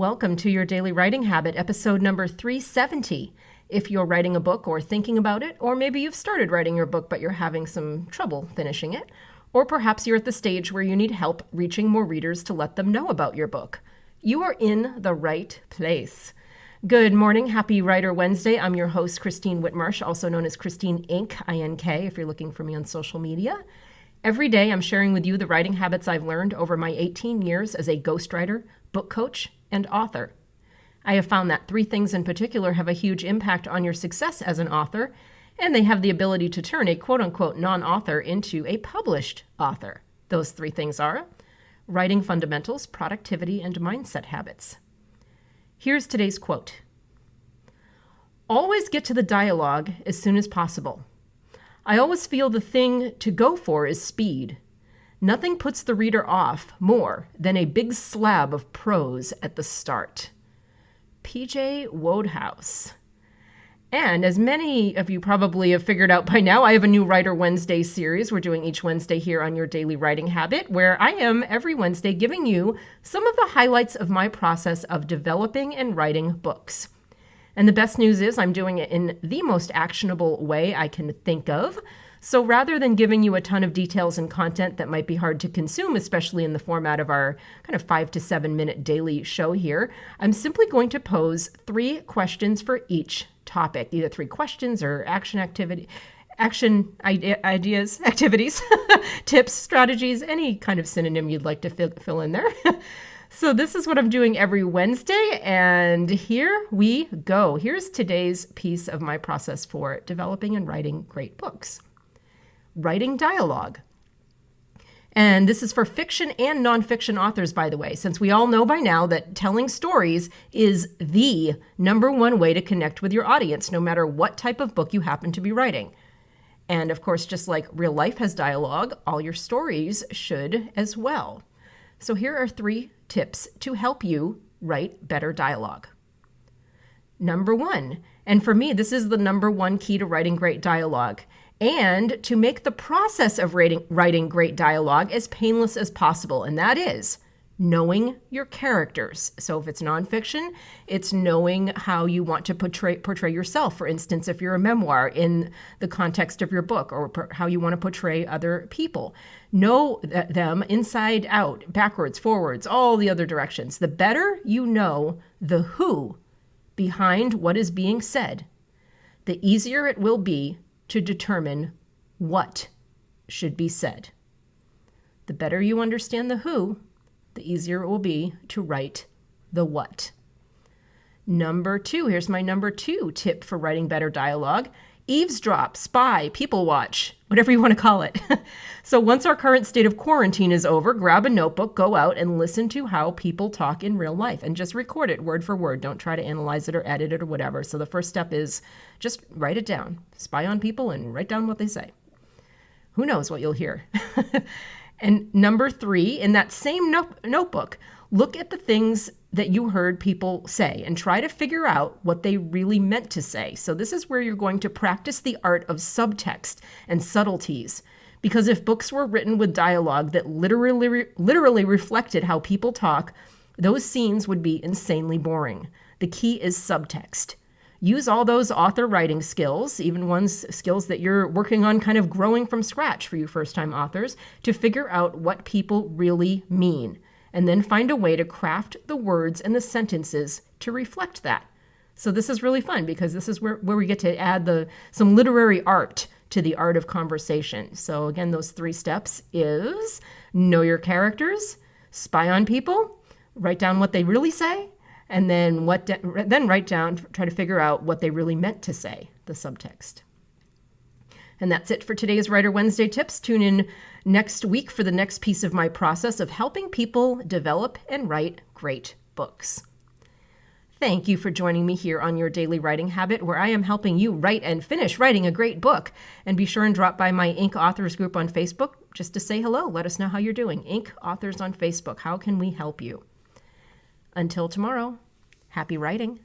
Welcome to Your Daily Writing Habit, episode number 370. If you're writing a book or thinking about it, or maybe you've started writing your book but you're having some trouble finishing it, or perhaps you're at the stage where you need help reaching more readers to let them know about your book, you are in the right place. Good morning. Happy Writer Wednesday. I'm your host, Christine Whitmarsh, also known as Christine Inc., I-N-K, if you're looking for me on social media. Every day, I'm sharing with you the writing habits I've learned over my 18 years as a ghostwriter, book coach, and author. I have found that three things in particular have a huge impact on your success as an author, and they have the ability to turn a quote-unquote non-author into a published author. Those three things are writing fundamentals, productivity, and mindset habits. Here's today's quote. Always get to the dialogue as soon as possible. I always feel the thing to go for is speed. Nothing puts the reader off more than a big slab of prose at the start. P.J. Wodehouse. And as many of you probably have figured out by now, I have a new Writer Wednesday series we're doing each Wednesday here on Your Daily Writing Habit, where I am every Wednesday giving you some of the highlights of my process of developing and writing books. And the best news is I'm doing it in the most actionable way I can think of. So rather than giving you a ton of details and content that might be hard to consume, especially in the format of our kind of 5 to 7 minute daily show here, I'm simply going to pose 3 questions for each topic, either 3 questions or ideas, activities, tips, strategies, any kind of synonym you'd like to fill in there. So this is what I'm doing every Wednesday, and here we go. Here's today's piece of my process for developing and writing great books. Writing dialogue. And this is for fiction and nonfiction authors, by the way, since we all know by now that telling stories is the number one way to connect with your audience, no matter what type of book you happen to be writing. And of course, just like real life has dialogue, all your stories should as well. So here are 3 tips to help you write better dialogue. Number 1, and for me, this is the number 1 key to writing great dialogue, and to make the process of writing great dialogue as painless as possible, and that is knowing your characters. So if it's nonfiction, it's knowing how you want to portray yourself. For instance, if you're a memoir in the context of your book, or how you want to portray other people. Know them inside out, backwards, forwards, all the other directions. The better you know the who behind what is being said, the easier it will be to determine what should be said. The better you understand the who, the easier it will be to write the what. Number 2, here's my number 2 tip for writing better dialogue. Eavesdrop, spy, people watch, whatever you want to call it. So once our current state of quarantine is over, grab a notebook, go out and listen to how people talk in real life and just record it word for word. Don't try to analyze it or edit it or whatever. So the first step is just write it down. Spy on people and write down what they say. Who knows what you'll hear? And number 3, in that same notebook, look at the things that you heard people say and try to figure out what they really meant to say. So this is where you're going to practice the art of subtext and subtleties. Because if books were written with dialogue that literally reflected how people talk, those scenes would be insanely boring. The key is subtext. Use all those author writing skills, even skills that you're working on kind of growing from scratch for you first-time authors, to figure out what people really mean. And then find a way to craft the words and the sentences to reflect that. So this is really fun because this is where we get to add some literary art to the art of conversation. So again, those 3 steps is know your characters, spy on people, write down what they really say, and then write down, try to figure out what they really meant to say, the subtext. And that's it for today's Writer Wednesday tips. Tune in next week for the next piece of my process of helping people develop and write great books. Thank you for joining me here on Your Daily Writing Habit, where I am helping you write and finish writing a great book. And be sure and drop by my Inc. Authors group on Facebook just to say hello. Let us know how you're doing. Inc. Authors on Facebook. How can we help you? Until tomorrow, happy writing.